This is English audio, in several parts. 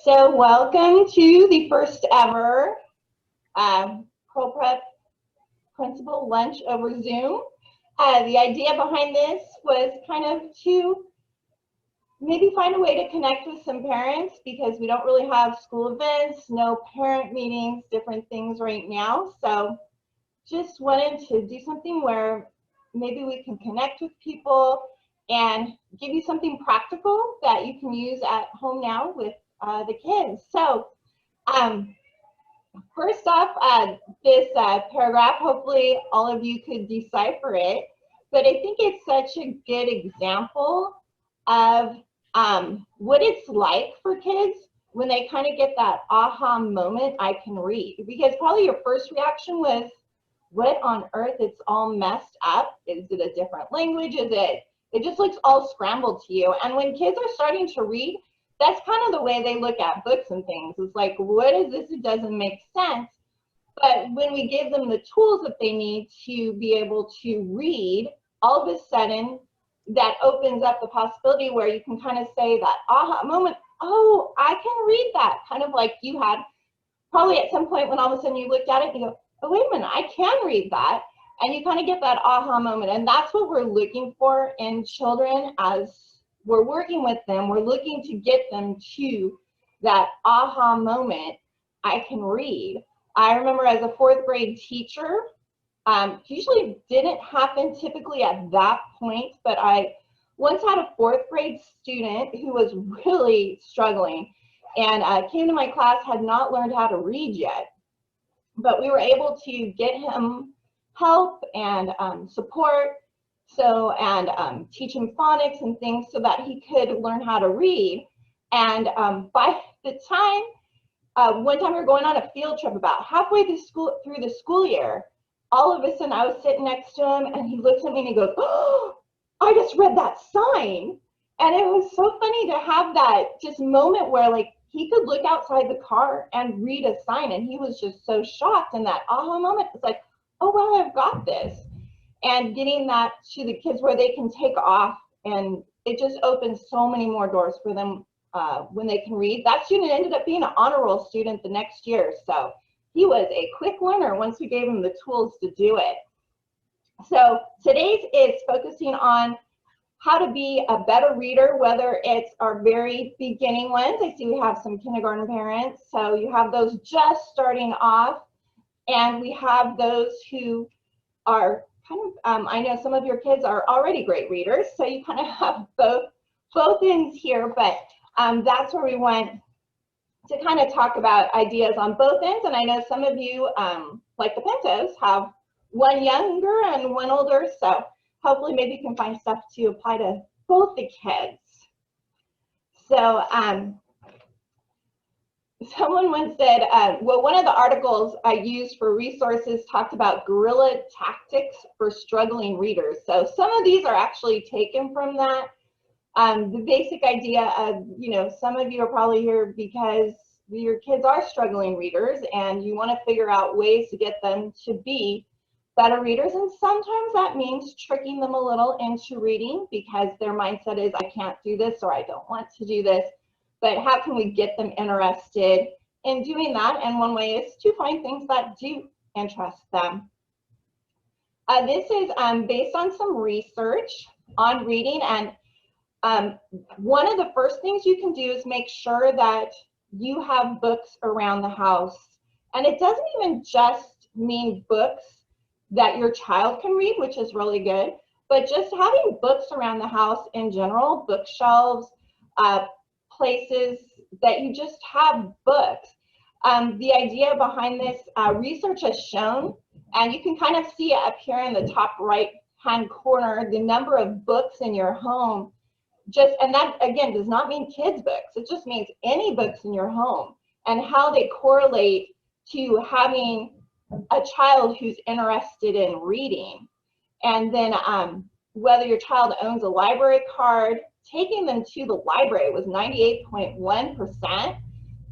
So welcome to the first ever Pro Prep Principal Lunch over Zoom. The idea behind this was kind of to maybe find a way to connect with some parents because we don't really have school events, no parent meetings, different things right now. So just wanted to do something where maybe we can connect with people and give you something practical that you can use at home now with the kids. So um, first off, this paragraph, hopefully all of you could decipher it, but I think it's such a good example of what it's like for kids when they kind of get that aha moment, I can read. Because probably your first reaction was, what on earth, it's all messed up? Is it a different language? It just looks all scrambled to you. And when kids are starting to read, that's kind of the way they look at books and things. It's like, what is this? It doesn't make sense. But when we give them the tools that they need to be able to read, all of a sudden that opens up the possibility where you can kind of say that aha moment, oh, I can read that. Kind of like you had probably at some point when all of a sudden you looked at it and you go, oh, wait a minute, I can read that. And you kind of get that aha moment. And that's what we're looking for in children as we're working with them. We're looking to get them to that aha moment, I can read. I remember as a fourth grade teacher, usually didn't happen typically at that point, but I once had a fourth grade student who was really struggling and came to my class, had not learned how to read yet, but we were able to get him help and support, and teach him phonics and things so that he could learn how to read. And by the time, one time we were going on a field trip about halfway through the school year, all of a sudden I was sitting next to him and he looks at me and he goes, oh, I just read that sign. And it was so funny to have that just moment where like he could look outside the car and read a sign, and he was just so shocked. And that aha moment was like, oh, well, I've got this. And getting that to the kids where they can take off, and it just opens so many more doors for them when they can read. That student ended up being an honor roll student the next year. So he was a quick learner once we gave him the tools to do it. So today's is focusing on how to be a better reader, whether it's our very beginning ones. I see we have some kindergarten parents, so you have those just starting off, and we have those who are kind of, I know some of your kids are already great readers, so you kind of have both ends here, but that's where we want to kind of talk about ideas on both ends. And I know some of you, like the Pintos, have one younger and one older, so hopefully maybe you can find stuff to apply to both the kids. So someone once said, well, one of the articles I used for resources talked about guerrilla tactics for struggling readers. So some of these are actually taken from that. The basic idea of, some of you are probably here because your kids are struggling readers and you want to figure out ways to get them to be better readers. And sometimes that means tricking them a little into reading because their mindset is, I can't do this or I don't want to do this. But how can we get them interested in doing that? And one way is to find things that do interest them. This is based on some research on reading, and one of the first things you can do is make sure that you have books around the house. And it doesn't even just mean books that your child can read, which is really good, but just having books around the house in general, bookshelves, places that you just have books. The idea behind this research has shown, and you can kind of see it up here in the top right hand corner, the number of books in your home. And that again does not mean kids books, it just means any books in your home and how they correlate to having a child who's interested in reading. And then whether your child owns a library card, taking them to the library was 98.1%.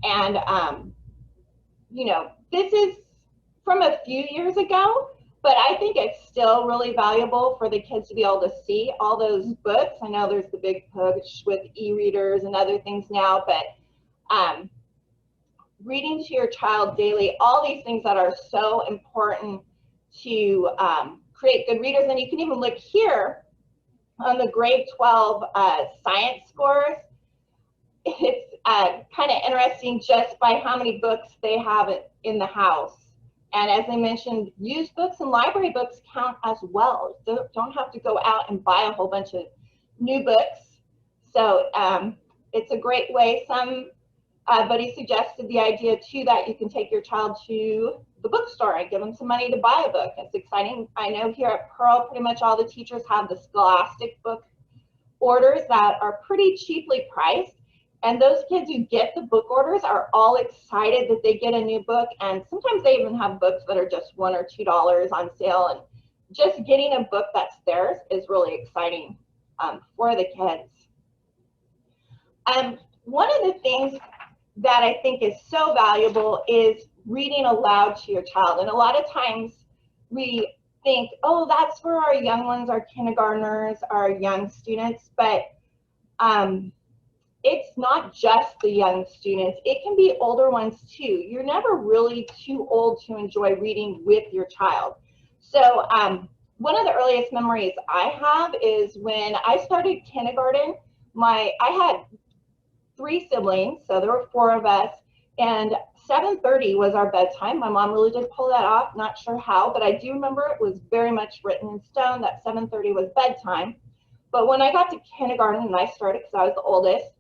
And this is from a few years ago, but I think it's still really valuable for the kids to be able to see all those books. I know there's the big push with e-readers and other things now, but reading to your child daily, all these things that are so important to create good readers. And you can even look here on the grade 12 science scores. It's kind of interesting just by how many books they have in the house. And as I mentioned, used books and library books count as well. Don't have to go out and buy a whole bunch of new books. So it's a great way. Somebody suggested the idea too that you can take your child to the bookstore and give them some money to buy a book. It's exciting. I know here at Pearl, pretty much all the teachers have the Scholastic book orders that are pretty cheaply priced. And those kids who get the book orders are all excited that they get a new book. And sometimes they even have books that are just $1 or $2 on sale. And just getting a book that's theirs is really exciting for the kids. One of the things that I think is so valuable is reading aloud to your child. And a lot of times we think, oh, that's for our young ones, our kindergartners, our young students. But it's not just the young students. It can be older ones too. You're never really too old to enjoy reading with your child. So one of the earliest memories I have is when I started kindergarten. I had 3 siblings, so there were 4 of us, and 7:30 was our bedtime. My mom really did pull that off, not sure how, but I do remember it was very much written in stone that 7:30 was bedtime. But when I got to kindergarten and I started, because I was the oldest,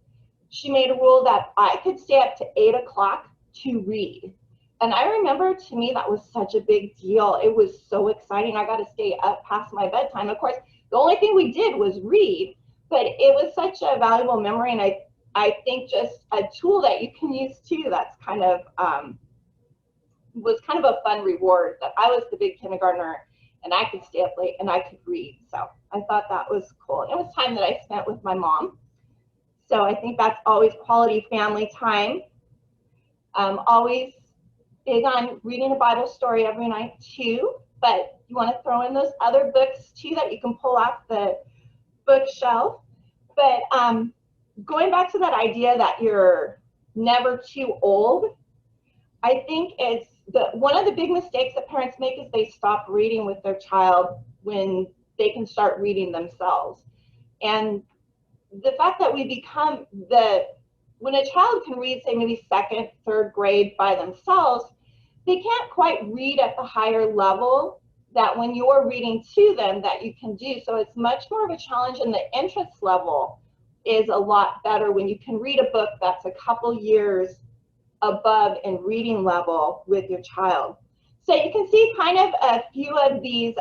she made a rule that I could stay up to 8 o'clock to read. And I remember, to me, that was such a big deal. It was so exciting. I got to stay up past my bedtime. Of course, the only thing we did was read, but it was such a valuable memory, and I think just a tool that you can use too. That's kind of was kind of a fun reward that I was the big kindergartner and I could stay up late and I could read. So I thought that was cool. And it was time that I spent with my mom. So I think that's always quality family time. Always big on reading a Bible story every night too. But you want to throw in those other books too that you can pull off the bookshelf. But going back to that idea that you're never too old, I think it's one of the big mistakes that parents make is they stop reading with their child when they can start reading themselves. And the fact that we become when a child can read, say maybe 2nd, 3rd grade by themselves, they can't quite read at the higher level that when you're reading to them that you can do. So it's much more of a challenge, and the interest level is a lot better when you can read a book that's a couple years above in reading level with your child. So you can see kind of a few of these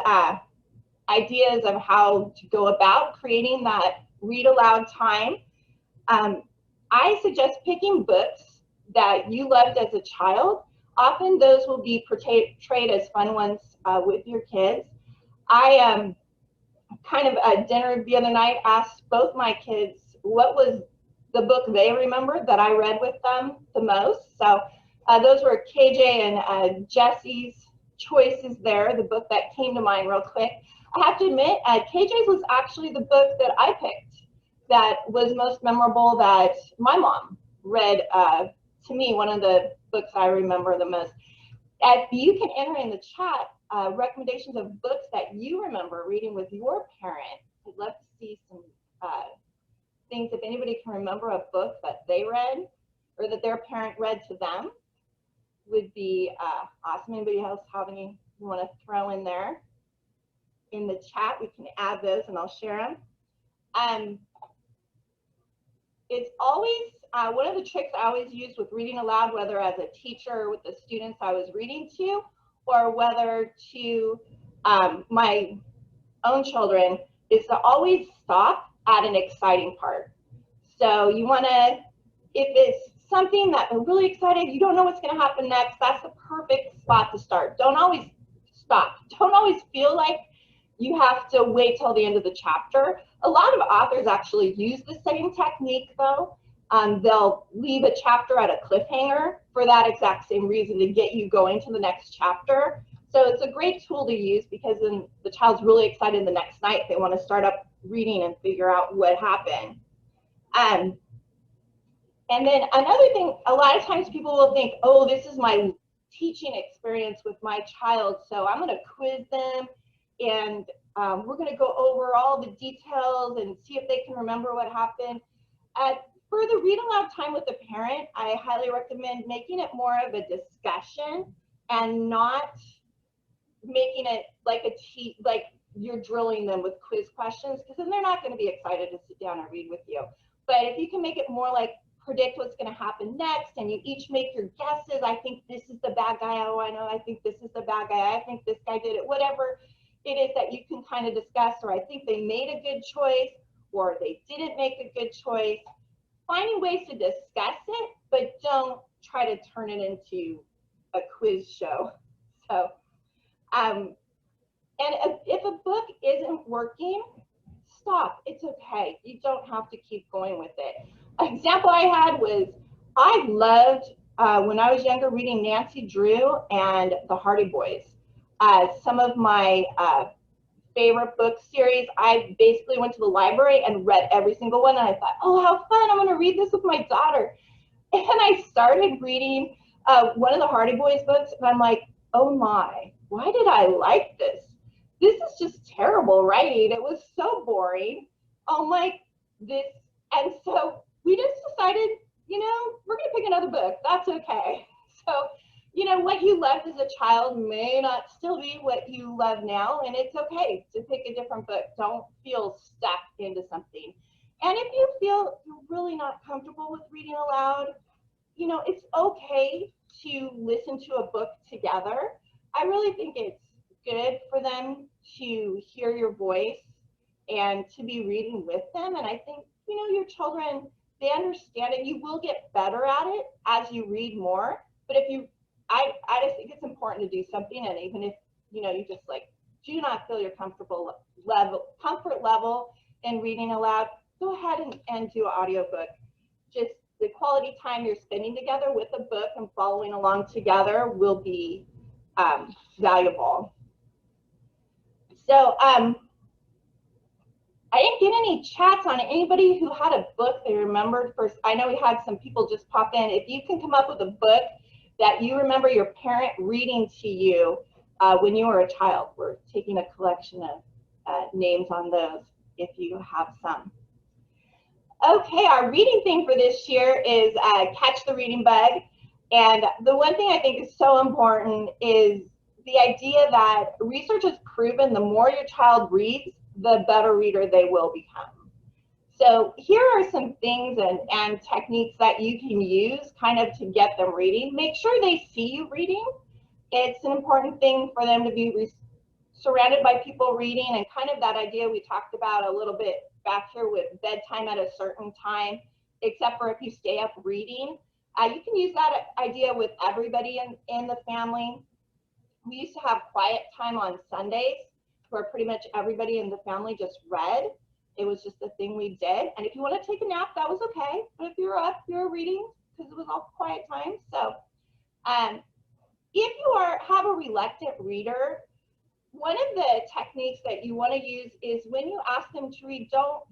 ideas of how to go about creating that read aloud time. I suggest picking books that you loved as a child. Often those will be portrayed as fun ones with your kids. I kind of at dinner the other night asked both my kids what was the book they remembered that I read with them the most. So those were KJ and Jesse's choices there, the book that came to mind real quick. I have to admit, KJ's was actually the book that I picked that was most memorable that my mom read to me, one of the books I remember the most. You can enter in the chat recommendations of books that you remember reading with your parent. I'd love to see some things, if anybody can remember a book that they read or that their parent read to them, would be awesome. Anybody else have any you want to throw in there in the chat? We can add those and I'll share them. It's always one of the tricks I always use with reading aloud, whether as a teacher or with the students I was reading to, or whether to my own children, is to always stop at an exciting part. So you want to, if it's something that they're really excited, you don't know what's going to happen next, that's the perfect spot to start. Don't always stop. Don't always feel like you have to wait till the end of the chapter. A lot of authors actually use the same technique though. They'll leave a chapter at a cliffhanger for that exact same reason, to get you going to the next chapter. So it's a great tool to use, because then the child's really excited the next night. They want to start up reading and figure out what happened. And then another thing, a lot of times people will think, oh, this is my teaching experience with my child, so I'm going to quiz them, and we're going to go over all the details and see if they can remember what happened. For the read aloud time with the parent, I highly recommend making it more of a discussion and not making it like like you're drilling them with quiz questions, because then they're not going to be excited to sit down and read with you. But if you can make it more like predict what's going to happen next, and you each make your guesses. I think this is the bad guy. Oh, I know. I think this is the bad guy. I think this guy did it. Whatever it is that you can kind of discuss, or I think they made a good choice, or they didn't make a good choice. Finding ways to discuss it, but don't try to turn it into a quiz show. So, and if a book isn't working, stop. It's okay. You don't have to keep going with it. An example I had was I loved, when I was younger, reading Nancy Drew and the Hardy Boys. Some of my favorite book series, I basically went to the library and read every single one, and I thought, oh, how fun, I'm going to read this with my daughter. And I started reading one of the Hardy Boys books, and I'm like, oh my, why did I like this? This is just terrible writing. It was so boring. I'm like, this, and so we just decided, you know, we're going to pick another book. That's okay. So, you know, what you loved as a child may not still be what you love now, and it's okay to pick a different book. Don't feel stuck into something. And if you feel you're really not comfortable with reading aloud, you know, it's okay to listen to a book together. I really think it's good for them to hear your voice and to be reading with them. And I think, you know, your children, they understand it. You will get better at it as you read more. But if you, I just think it's important to do something. And even if, you know, you just like do not feel your comfort level in reading aloud, go ahead and do an audiobook. Just the quality time you're spending together with a book and following along together will be valuable. So I didn't get any chats on anybody who had a book they remembered first. I know we had some people just pop in. If you can come up with a book that you remember your parent reading to you when you were a child, we're taking a collection of names on those if you have some. Okay, our reading theme for this year is Catch the Reading Bug. And the one thing I think is so important is the idea that research has proven the more your child reads, the better reader they will become. So here are some things and techniques that you can use kind of to get them reading. Make sure they see you reading. It's an important thing for them to be surrounded by people reading, and kind of that idea we talked about a little bit back here with bedtime at a certain time, except for if you stay up reading. You can use that idea with everybody in the family. We used to have quiet time on Sundays where pretty much everybody in the family just read. It was just a thing we did. And if you want to take a nap, that was okay. But if you were up, you were reading because it was all quiet time. So if you have a reluctant reader, one of the techniques that you want to use is when you ask them to read, don't,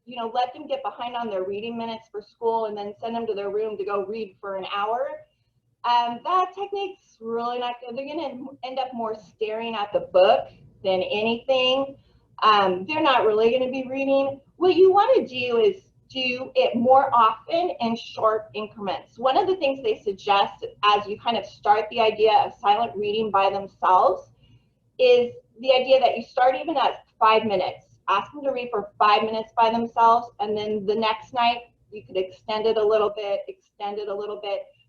you know, let them get behind on their reading minutes for school and then send them to their room to go read for an hour. That technique's really not good. They're going to end up more staring at the book than anything. They're not really going to be reading. What you want to do is do it more often in short increments. One of the things they suggest as you kind of start the idea of silent reading by themselves is the idea that you start even at 5 minutes. Ask them to read for 5 minutes by themselves, and then the next night you could extend it a little bit,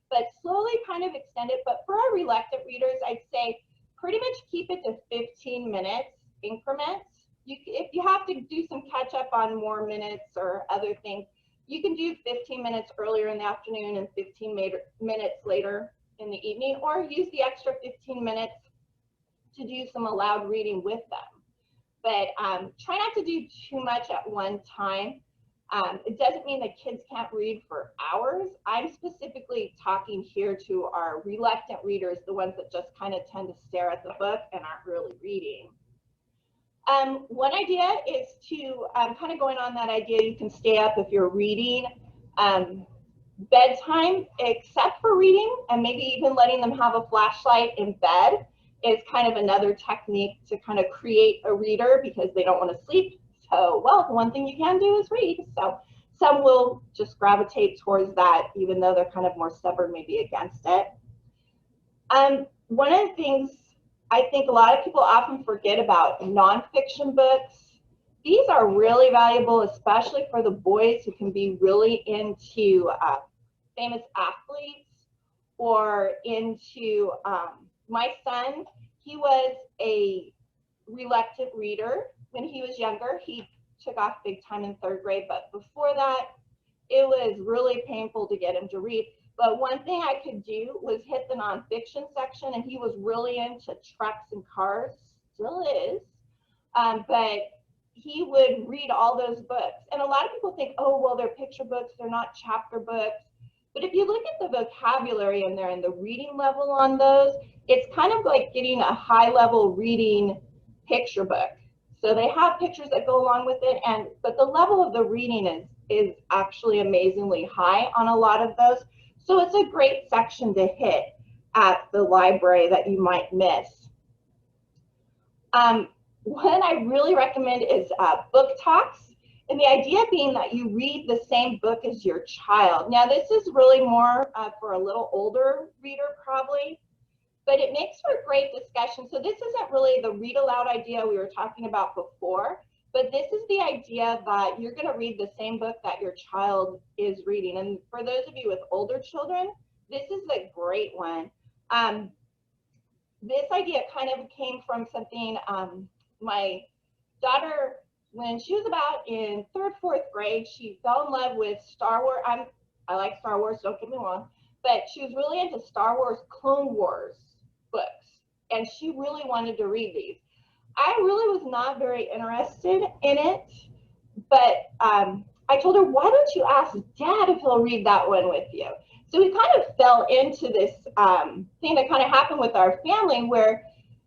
but slowly kind of extend it. But for our reluctant readers, I'd say pretty much keep it to 15 minutes increments. If you have to do some catch up on more minutes or other things, you can do 15 minutes earlier in the afternoon and 15 minutes later in the evening, or use the extra 15 minutes to do some aloud reading with them. But try not to do too much at one time. It doesn't mean that kids can't read for hours. I'm specifically talking here to our reluctant readers, the ones that just kind of tend to stare at the book and aren't really reading. One idea is to, kind of going on that idea, you can stay up if you're reading. bedtime, except for reading, and maybe even letting them have a flashlight in bed is kind of another technique to kind of create a reader because they don't want to sleep. So, well, the one thing you can do is read. So some will just gravitate towards that, even though they're kind of more stubborn maybe against it. One of the things I think a lot of people often forget about nonfiction books. These are really valuable, especially for the boys who can be really into famous athletes or into, my son, he was a reluctant reader when he was younger. He took off big time in 3rd grade, but before that, it was really painful to get him to read. But one thing I could do was hit the nonfiction section, and he was really into trucks and cars, still is. But he would read all those books. And a lot of people think, oh, well, they're picture books, they're not chapter books. But if you look at the vocabulary in there and the reading level on those, it's kind of like getting a high level reading picture book. So they have pictures that go along with it, but the level of the reading is actually amazingly high on a lot of those. So it's a great section to hit at the library that you might miss. One I really recommend is book talks. And the idea being that you read the same book as your child. Now, this is really more for a little older reader probably, but it makes for a great discussion. So this isn't really the read aloud idea we were talking about before, but this is the idea that you're going to read the same book that your child is reading. And for those of you with older children, this is a great one. This idea kind of came from something my daughter, when she was about in 3rd, 4th grade, she fell in love with Star Wars. I like Star Wars, don't get me wrong, but she was really into Star Wars Clone Wars books, and she really wanted to read these. I really was not very interested in it, but I told her, why don't you ask Dad if he'll read that one with you? So we kind of fell into this thing that kind of happened with our family where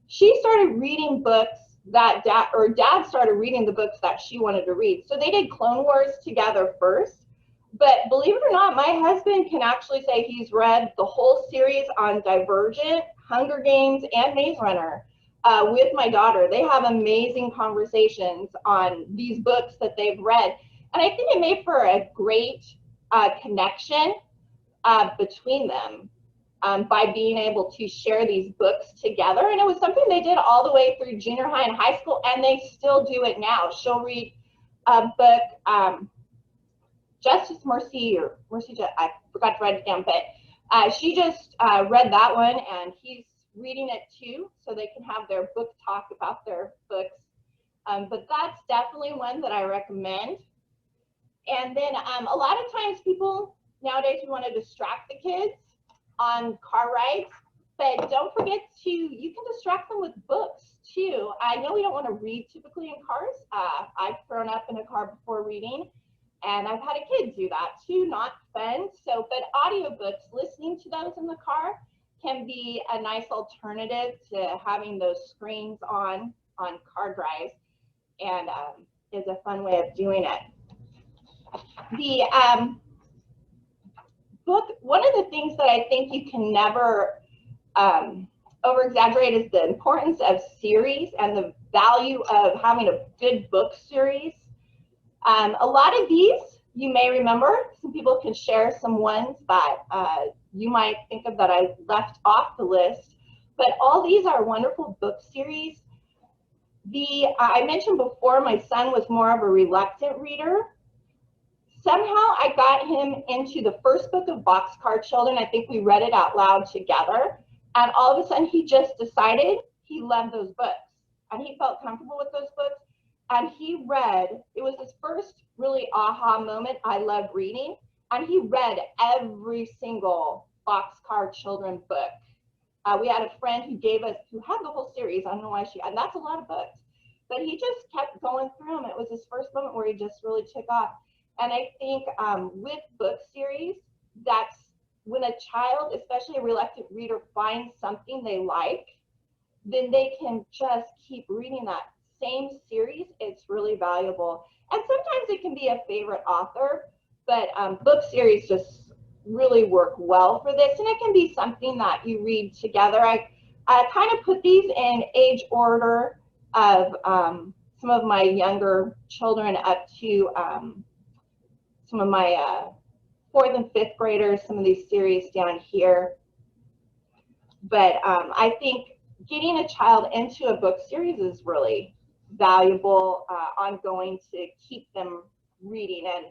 she started reading books that Dad started reading the books that she wanted to read. So they did Clone Wars together first. But believe it or not, my husband can actually say he's read the whole series on Divergent, Hunger Games, and Maze Runner with my daughter. They have amazing conversations on these books that they've read. And I think it made for a great connection between them. By being able to share these books together. And it was something they did all the way through junior high and high school, and they still do it now. She'll read a book, Justice, Mercy, or Mercy, I forgot to write it down, but she just read that one, and he's reading it too, so they can have their book talk about their books. But that's definitely one that I recommend. And then a lot of times people, nowadays, we want to distract the kids on car rides, but don't forget you can distract them with books too. I know we don't want to read typically in cars. I've grown up in a car before reading, and I've had a kid do that too, not fun. So, but audiobooks, listening to those in the car can be a nice alternative to having those screens on car drives, and is a fun way of doing it. The book, one of the things that I think you can never over exaggerate is the importance of series and the value of having a good book series. A lot of these you may remember. Some people can share some ones that you might think of that I left off the list, but all these are wonderful book series. I mentioned before, my son was more of a reluctant reader. Somehow I got him into the first book of Boxcar Children. I think we read it out loud together. And all of a sudden he just decided he loved those books. And he felt comfortable with those books. And he read, it was his first really aha moment, I love reading. And he read every single Boxcar Children book. We had a friend who had the whole series. I don't know why and that's a lot of books. But he just kept going through them. It was his first moment where he just really took off. And I think with book series, that's when a child, especially a reluctant reader, finds something they like, then they can just keep reading that same series. It's really valuable. And sometimes it can be a favorite author, but book series just really work well for this, and it can be something that you read together. I kind of put these in age order of some of my younger children up to some of my 4th and 5th graders, some of these series down here. But I think getting a child into a book series is really valuable, ongoing, to keep them reading. And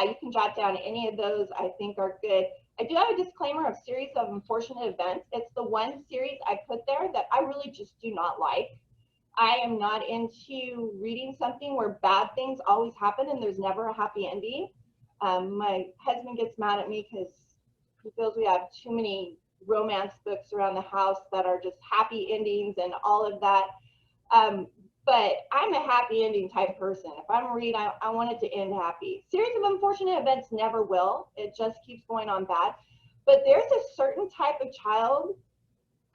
you can jot down any of those I think are good. I do have a disclaimer of series of unfortunate events. It's the one series I put there that I really just do not like. I am not into reading something where bad things always happen and there's never a happy ending. My husband gets mad at me because he feels we have too many romance books around the house that are just happy endings and all of that. But I'm a happy ending type person. If I'm reading, I want it to end happy. Series of unfortunate events never will. It just keeps going on bad. But there's a certain type of child,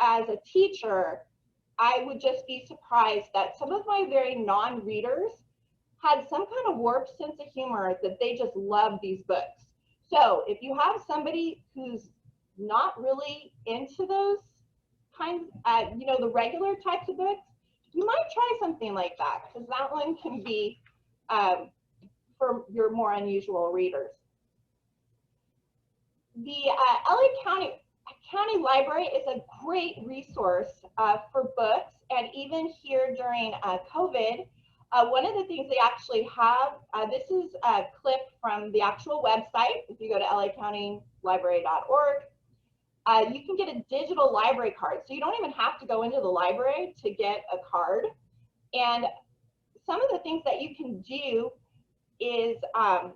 as a teacher, I would just be surprised that some of my very non-readers had some kind of warped sense of humor, that they just love these books. So if you have somebody who's not really into those kinds, you know, the regular types of books, you might try something like that, because that one can be for your more unusual readers. The LA County Library is a great resource for books, and even here during COVID, one of the things they actually have, this is a clip from the actual website. If you go to lacountylibrary.org, you can get a digital library card. So you don't even have to go into the library to get a card. And some of the things that you can do is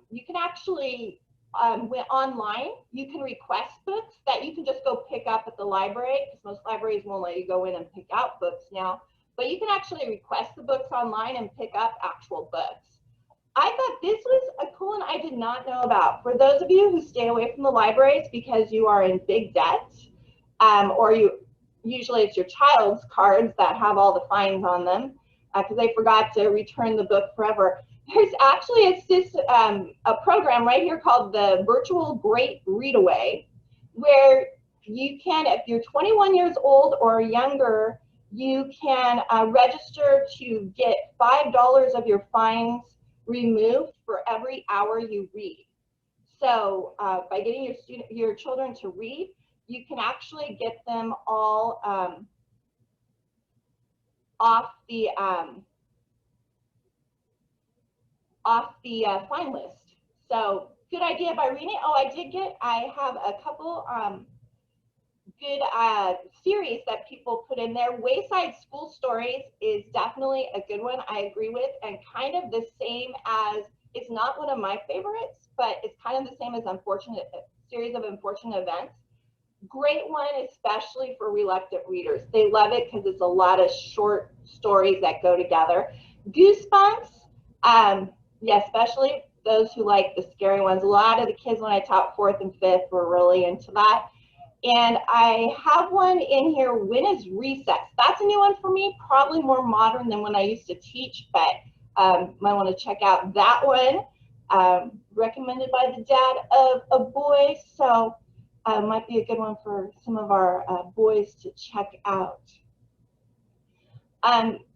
you can actually, online, you can request books that you can just go pick up at the library, because most libraries won't let you go in and pick out books now. But you can actually request the books online and pick up actual books. I thought this was a cool one I did not know about. For those of you who stay away from the libraries because you are in big debt, or usually it's your child's cards that have all the fines on them because they forgot to return the book forever. There's actually a program right here called the Virtual Great Readaway, where you can, if you're 21 years old or younger, you can register to get $5 of your fines removed for every hour you read. So by getting your children to read, you can actually get them all off the fine list. So good idea by reading it. Oh, I have a couple good series that people put in there. Wayside School Stories is definitely a good one, I agree with, and kind of the same as, it's not one of my favorites, but it's kind of the same as Series of Unfortunate Events. Great one, especially for reluctant readers. They love it because it's a lot of short stories that go together. Goosebumps, yeah, especially those who like the scary ones. A lot of the kids when I taught 4th and 5th were really into that. And I have one in here, When is Recess? That's a new one for me, probably more modern than when I used to teach, but might want to check out that one. Recommended by the dad of a boy, so might be a good one for some of our boys to check out.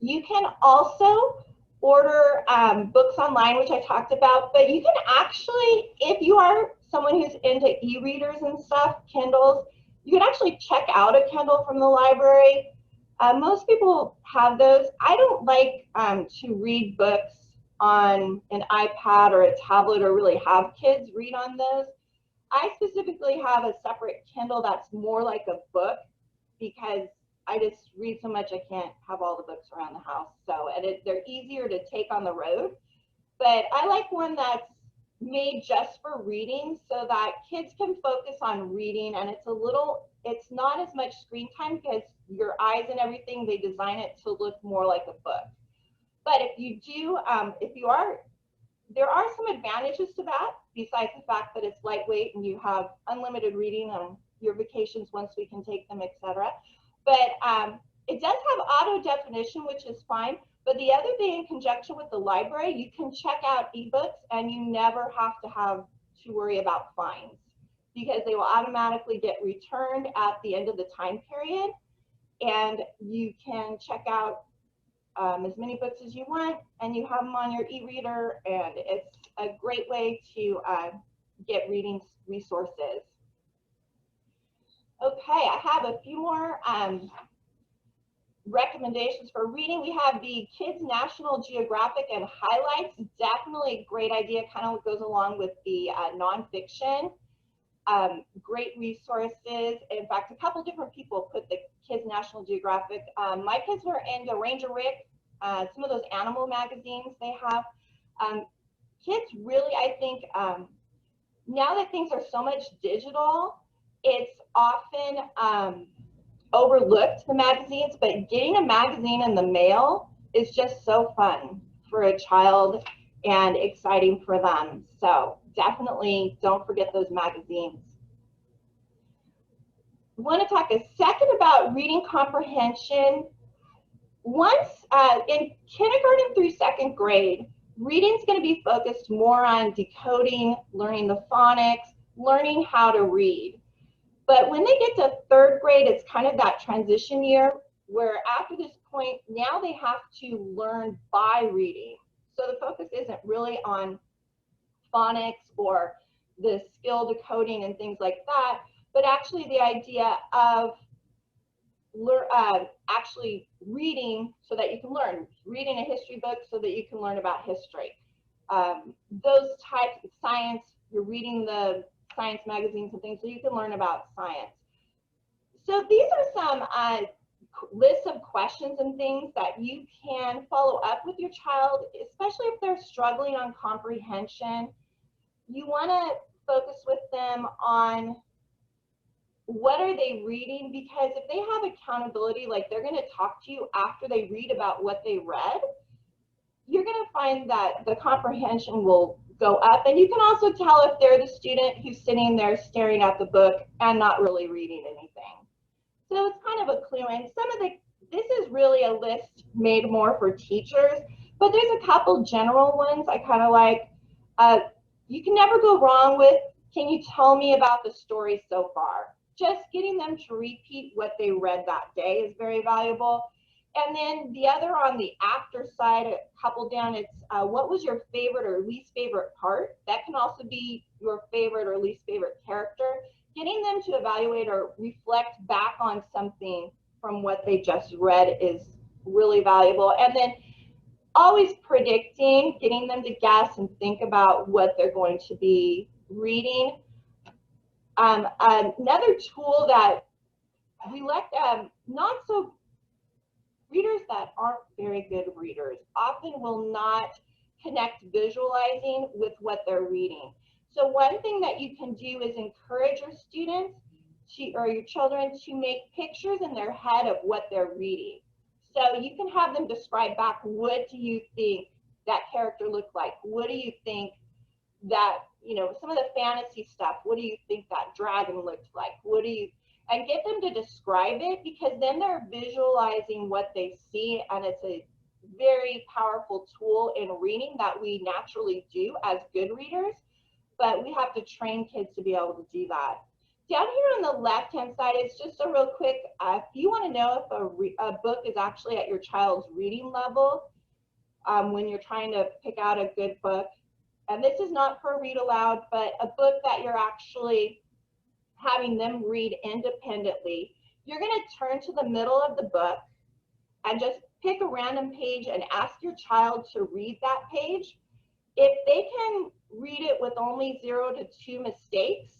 You can also order books online, which I talked about, but you can actually, if you are someone who's into e-readers and stuff, Kindles, you can actually check out a Kindle from the library. Most people have those. I don't like to read books on an iPad or a tablet, or really have kids read on those. I specifically have a separate Kindle that's more like a book, because I just read so much I can't have all the books around the house. So, and they're easier to take on the road. But I like one that's made just for reading, so that kids can focus on reading, and it's not as much screen time, because your eyes and everything, they design it to look more like a book. But if you do, there are some advantages to that, besides the fact that it's lightweight and you have unlimited reading on your vacations once we can take them, etc. But it does have auto definition, which is fine. But the other thing, in conjunction with the library, you can check out ebooks and you never have to worry about fines, because they will automatically get returned at the end of the time period. And you can check out as many books as you want, and you have them on your e-reader, and it's a great way to get reading resources. Okay, I have a few more recommendations for reading. We have the Kids National Geographic and Highlights. Definitely a great idea, kind of goes along with the nonfiction. Great resources. In fact, a couple different people put the Kids National Geographic. My kids were into Ranger Rick, some of those animal magazines they have. Kids really, I think, now that things are so much digital, it's often overlooked, the magazines, but getting a magazine in the mail is just so fun for a child and exciting for them. So definitely don't forget those magazines. I want to talk a second about reading comprehension. Once in kindergarten through second grade, reading is going to be focused more on decoding, learning the phonics, learning how to read. But when they get to third grade, it's kind of that transition year where after this point, now they have to learn by reading. So the focus isn't really on phonics or the skill decoding and things like that, but actually the idea of actually reading so that you can learn, reading a history book so that you can learn about history. Those types of science, you're reading the science magazines and things so you can learn about science. So these are some lists of questions and things that you can follow up with your child, especially if they're struggling on comprehension. You want to focus with them on what are they reading, because if they have accountability, like they're going to talk to you after they read about what they read, you're going to find that the comprehension will go up. And you can also tell if they're the student who's sitting there staring at the book and not really reading anything. So it's kind of a clue. And this is really a list made more for teachers, but there's a couple general ones I kind of like. You can never go wrong with, can you tell me about the story so far? Just getting them to repeat what they read that day is very valuable. And then the other on the after side, a couple down, it's what was your favorite or least favorite part? That can also be your favorite or least favorite character. Getting them to evaluate or reflect back on something from what they just read is really valuable. And then always predicting, getting them to guess and think about what they're going to be reading. Another tool that we let readers that aren't very good readers often will not connect visualizing with what they're reading. So one thing that you can do is encourage your students or your children to make pictures in their head of what they're reading. So you can have them describe back, what do you think that character looked like? What do you think that, some of the fantasy stuff, what do you think that dragon looked like? And get them to describe it, because then they're visualizing what they see, and it's a very powerful tool in reading that we naturally do as good readers, but we have to train kids to be able to do that. Down here on the left-hand side, it's just a real quick, if you want to know if a book is actually at your child's reading level, when you're trying to pick out a good book, and this is not for read aloud, but a book that you're actually having them read independently, you're going to turn to the middle of the book and just pick a random page and ask your child to read that page. If they can read it with only 0 to 2 mistakes,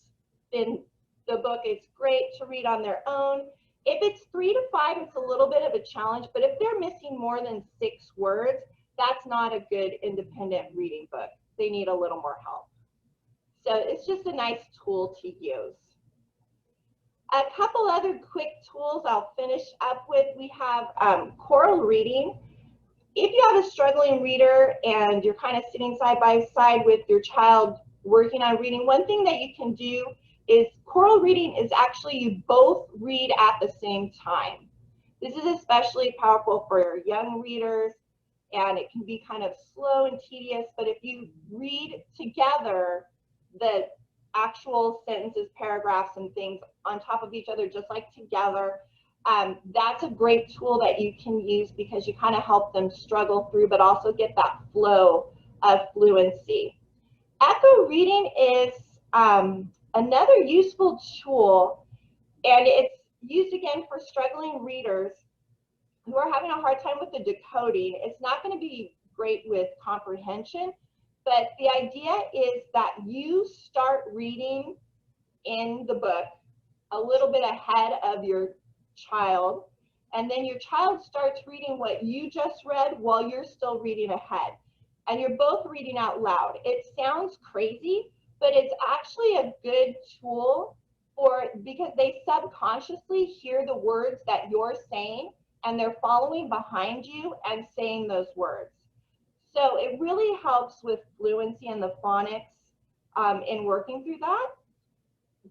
then the book is great to read on their own. If it's 3 to 5, it's a little bit of a challenge, but if they're missing more than 6 words, that's not a good independent reading book. They need a little more help. So it's just a nice tool to use. A couple other quick tools I'll finish up with. We have choral reading. If you have a struggling reader and you're kind of sitting side by side with your child working on reading, one thing that you can do is choral reading is actually you both read at the same time. This is especially powerful for young readers, and it can be kind of slow and tedious, but if you read together, the actual sentences, paragraphs, and things on top of each other, just like together. That's a great tool that you can use because you kind of help them struggle through, but also get that flow of fluency. Echo reading is another useful tool, and it's used again for struggling readers who are having a hard time with the decoding. It's not going to be great with comprehension, but the idea is that you start reading in the book a little bit ahead of your child, and then your child starts reading what you just read while you're still reading ahead, and you're both reading out loud. It sounds crazy, but it's actually a good tool because they subconsciously hear the words that you're saying, and they're following behind you and saying those words. So it really helps with fluency and the phonics in working through that.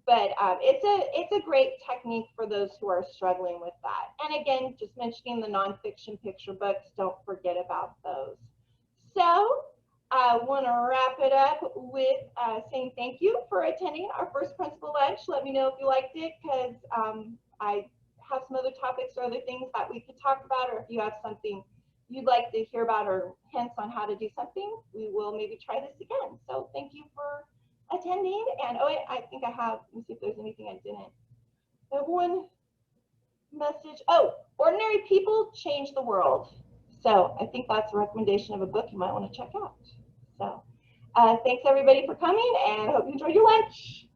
But it's a great technique for those who are struggling with that. And again, just mentioning the nonfiction picture books, don't forget about those. So I want to wrap it up with saying thank you for attending our first principal lunch. Let me know if you liked it, because I have some other topics or other things that we could talk about, or if you have something you'd like to hear about or hints on how to do something, we will maybe try this again. So thank you for attending. And oh, I think I have, let me see if there's anything I didn't. I have one message. Oh, Ordinary People Change the World. So I think that's a recommendation of a book you might want to check out. So thanks everybody for coming, and I hope you enjoyed your lunch.